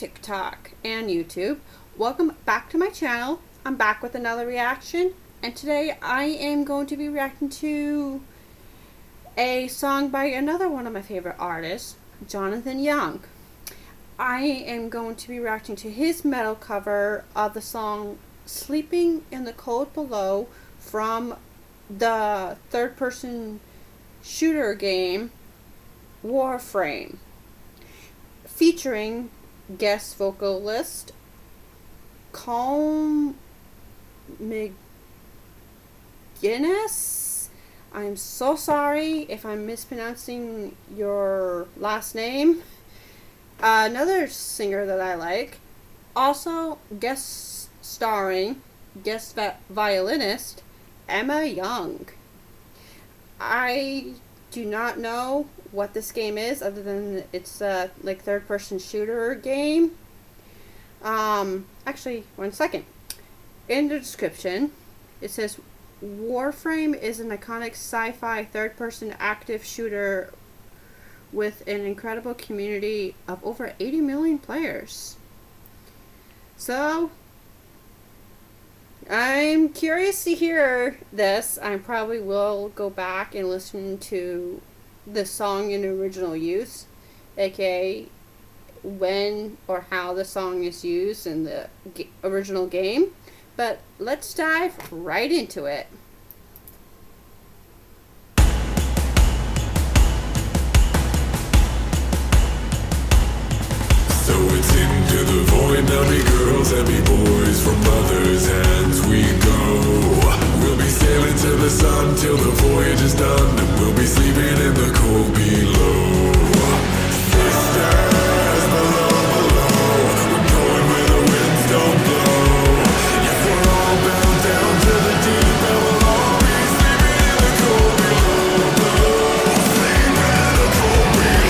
TikTok, and YouTube. Welcome back to my channel. I'm back with another reaction, and today I am going to be reacting to a song by another one of my favorite artists, Jonathan Young. I am going to be reacting to his metal cover of the song Sleeping in the Cold Below from the third-person shooter game Warframe, featuring guest vocalist Colm McGuiness. I'm so sorry if I'm mispronouncing your last name. Another singer that I like. Also guest violinist Emma Young. I do not know what this game is other than it's a like third person shooter game. Actually, one second. In the description it says Warframe is an iconic sci-fi third person active shooter with an incredible community of over 80 million players. So I'm curious to hear this. I probably will go back and listen to the song in original use, aka when or how the song is used in the original game. But let's dive right into it. So it's into the void, now be girls and be boys, from mothers' hands we go. We'll be sailing to the sun till the voyage is done, and we'll be sleeping in the cold below. Sisters below, we're going where the winds don't blow. Yes, we're all bound down to the deep, and we'll all be sleeping in the cold below. Sleeping in the cold below.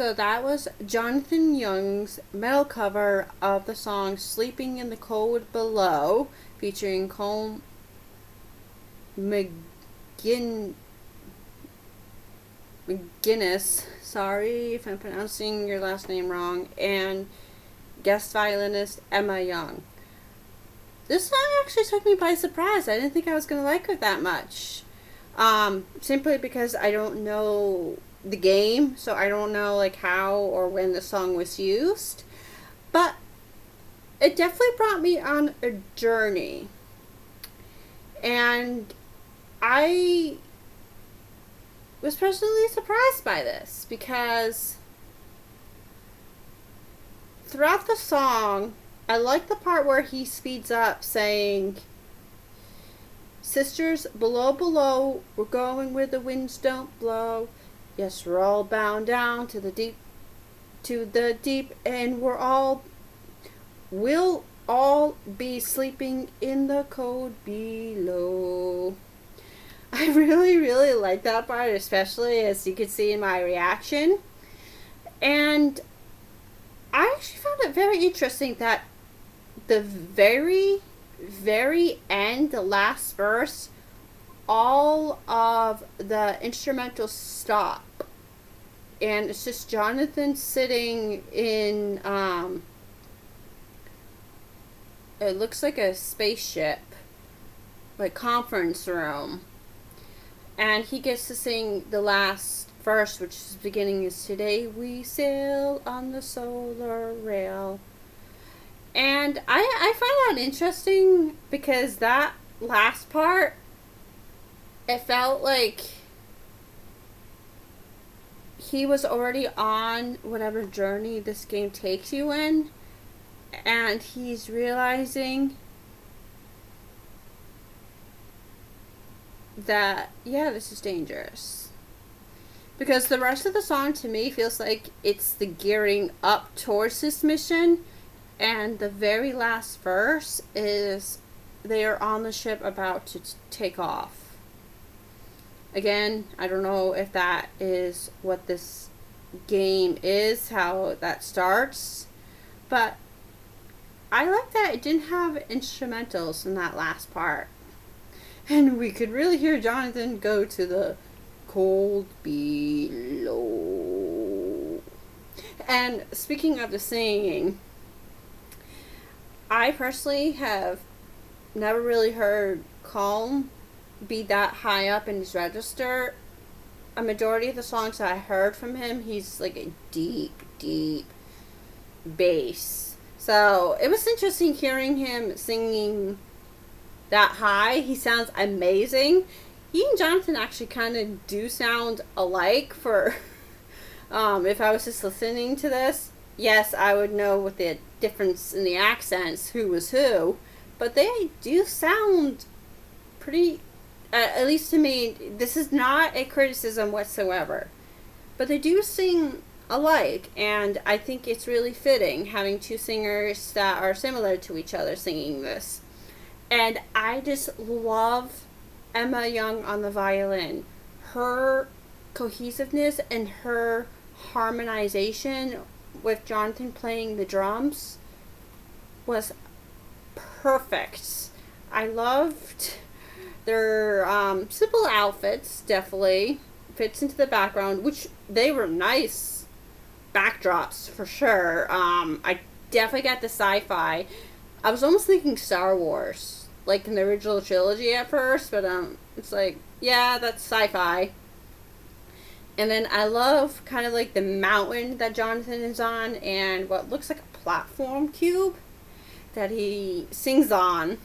So that was Jonathan Young's metal cover of the song Sleeping in the Cold Below, featuring Colm McGuiness, sorry if I'm pronouncing your last name wrong, and guest violinist Emma Young. This song actually took me by surprise. I didn't think I was going to like it that much. Simply because I don't know the game, so I don't know like how or when the song was used. But it definitely brought me on a journey. And I was personally surprised by this because throughout the song, I like the part where he speeds up saying, "Sisters, below, below, we're going where the winds don't blow. Yes, we're all bound down to the deep, and we'll all be sleeping in the cold below." I really, really like that part, especially as you could see in my reaction. And I actually found it very interesting that the very, very end, the last verse, all of the instrumentals stop. And it's just Jonathan sitting in, it looks like a spaceship, like conference room. And he gets to sing the last verse, which is beginning is, "Today we sail on the solar rail." And I find that interesting because that last part, it felt like he was already on whatever journey this game takes you in, and he's realizing that, yeah, this is dangerous. Because the rest of the song to me feels like it's the gearing up towards this mission, and the very last verse is they are on the ship about to take off. Again, I don't know if that is what this game is, how that starts, but I like that it didn't have instrumentals in that last part. And we could really hear Jonathan go to the cold below. And speaking of the singing, I personally have never really heard Colm be that high up in his register. A majority of the songs that I heard from him, he's like a deep, deep bass. So it was interesting hearing him singing that high. He sounds amazing. He and Jonathan actually kind of do sound alike for if I was just listening to this. Yes, I would know with the difference in the accents who was who, but they do sound pretty, at least to me, this is not a criticism whatsoever, but they do sing alike, and I think it's really fitting having two singers that are similar to each other singing this. And I just love Emma Young on the violin. Her cohesiveness and her harmonization with Jonathan playing the drums was perfect. I loved their simple outfits, definitely fits into the background, which they were nice backdrops for sure. I definitely got the sci-fi. I was almost thinking Star Wars, like in the original trilogy at first, but it's like, yeah, that's sci-fi. And then I love kind of like the mountain that Jonathan is on and what looks like a platform cube that he sings on.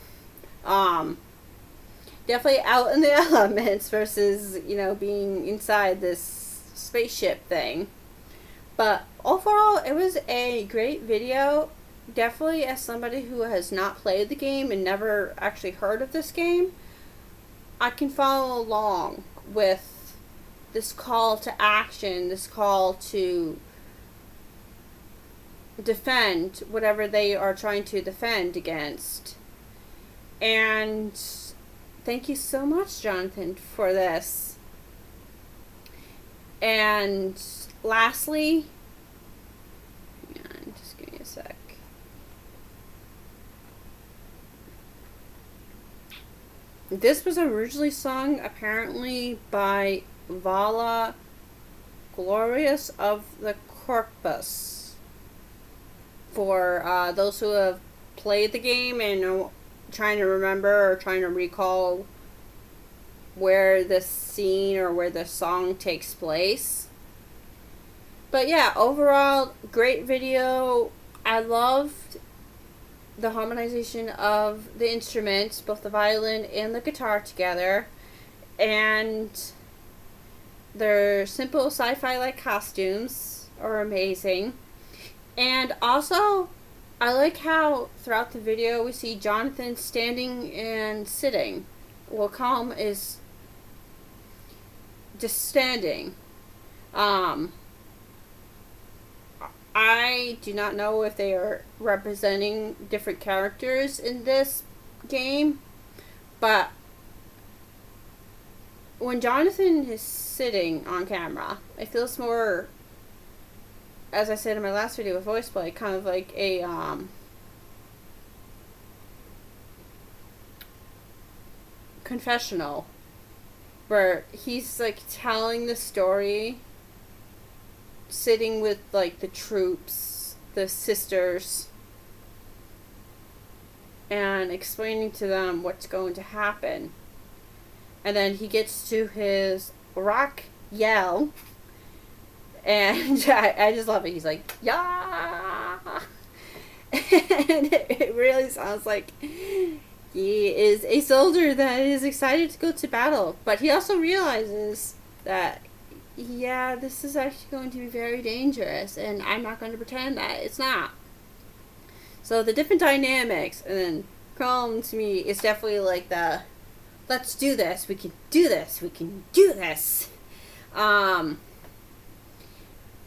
Definitely out in the elements versus, being inside this spaceship thing. But overall, it was a great video. Definitely as somebody who has not played the game and never actually heard of this game, I can follow along with this call to action, this call to defend whatever they are trying to defend against. And thank you so much, Jonathan, for this. And lastly, This was originally sung apparently by Vala Glorious of the Corpus. For those who have played the game and are trying to remember or trying to recall where this scene or where the song takes place. But yeah, overall, great video. I loved the harmonization of the instruments, both the violin and the guitar together. And their simple sci-fi like costumes are amazing. And also, I like how throughout the video we see Jonathan standing and sitting, while Colm is just standing. I do not know if they are representing different characters in this game, but when Jonathan is sitting on camera, it feels more, as I said in my last video with voice play, kind of like a confessional, where he's like telling the story, sitting with like the troops, the sisters, and explaining to them what's going to happen. And then he gets to his rock yell, and I just love it. He's like, yeah! And it really sounds like he is a soldier that is excited to go to battle. But he also realizes that, yeah, this is actually going to be very dangerous, and I'm not going to pretend that it's not. So the different dynamics, and then Colm to me is definitely like the, let's do this, we can do this, we can do this.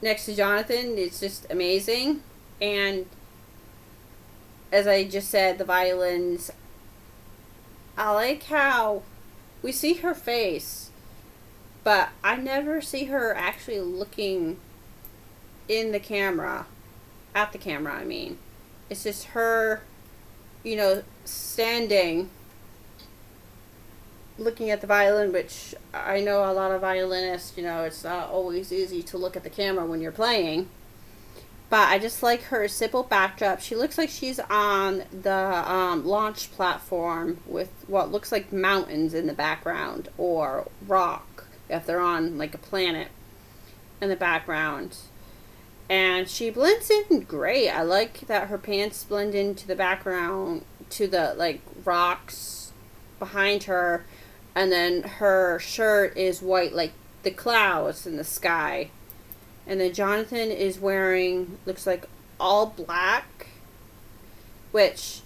Next to Jonathan, it's just amazing. And as I just said, the violins, I like how we see her face, but I never see her actually looking in the camera, at the camera, I mean. It's just her, standing, looking at the violin, which I know a lot of violinists, it's not always easy to look at the camera when you're playing. But I just like her simple backdrop. She looks like she's on the launch platform with what looks like mountains in the background, or rock if they're on like a planet in the background. And she blends in great. I like that her pants blend into the background, to the like rocks behind her, and then her shirt is white like the clouds in the sky. And then Jonathan is wearing, looks like all black, which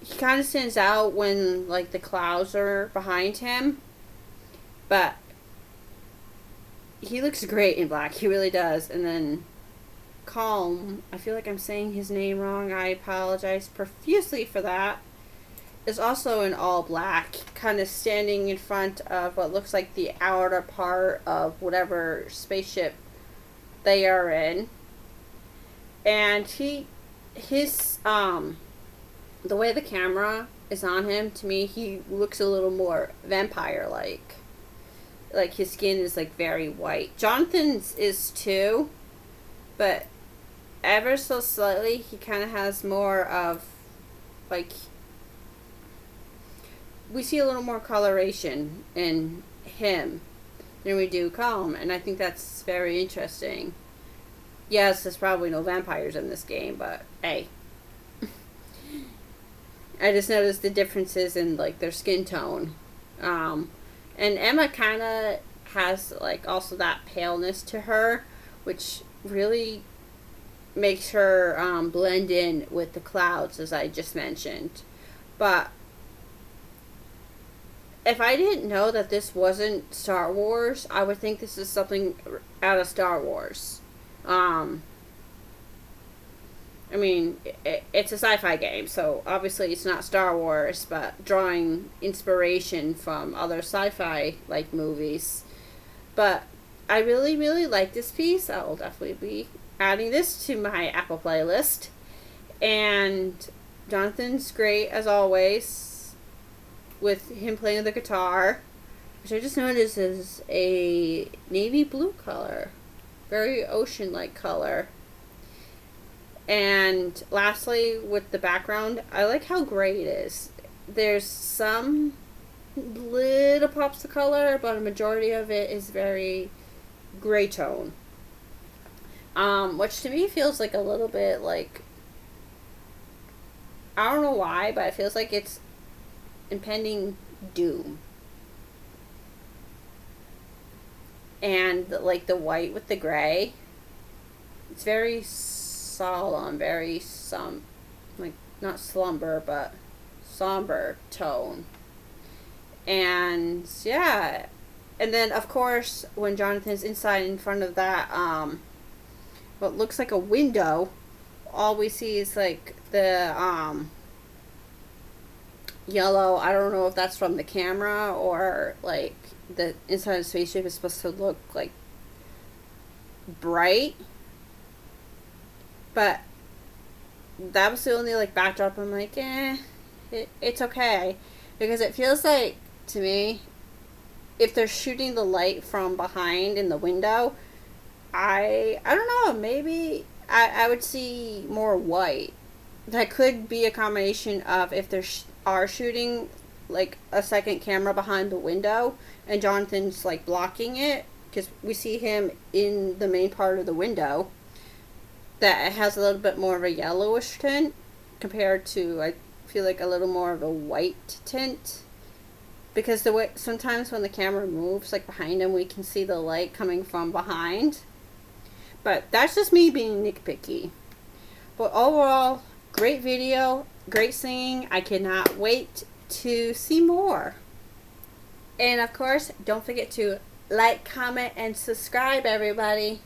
he kind of stands out when like the clouds are behind him. But he looks great in black. He really does. And then Colm, I feel like I'm saying his name wrong. I apologize profusely for that. Is also in all black, kind of standing in front of what looks like the outer part of whatever spaceship they are in. And his the way the camera is on him, to me, he looks a little more vampire-like. Like his skin is like very white. Jonathan's is too, but ever so slightly, he kind of has more of like, we see a little more coloration in him than we do Colm, and I think that's very interesting. Yes, there's probably no vampires in this game, but hey. I just noticed the differences in like their skin tone. And Emma kind of has like also that paleness to her, which really makes her blend in with the clouds, as I just mentioned. But if I didn't know that this wasn't Star Wars, I would think this is something out of Star Wars. I mean, it's a sci-fi game, so obviously it's not Star Wars, but drawing inspiration from other sci-fi like movies. But I really, really like this piece. I will definitely be adding this to my Apple playlist. And Jonathan's great as always. with him playing the guitar, which I just noticed is a navy blue color. Very ocean-like color. And lastly, with the background, I like how gray it is. There's some little pops of color, but a majority of it is very gray tone. Which to me feels like a little bit like, I don't know why, but it feels like it's impending doom. And like the white with the gray, it's very solemn, very like not slumber, but somber tone. And yeah, and then of course when Jonathan's inside in front of that what looks like a window, all we see is like the yellow. I don't know if that's from the camera or like the inside of the spaceship is supposed to look like bright, but that was the only like backdrop. I'm like, it's okay, because it feels like to me, if they're shooting the light from behind in the window, I don't know, maybe I would see more white. That could be a combination of if they are shooting like a second camera behind the window and Jonathan's like blocking it, because we see him in the main part of the window, that it has a little bit more of a yellowish tint compared to, I feel like, a little more of a white tint, because the way sometimes when the camera moves like behind him, we can see the light coming from behind. But that's just me being nitpicky. But overall, great video, great singing. I cannot wait to see more. And of course, don't forget to like, comment, and subscribe, everybody.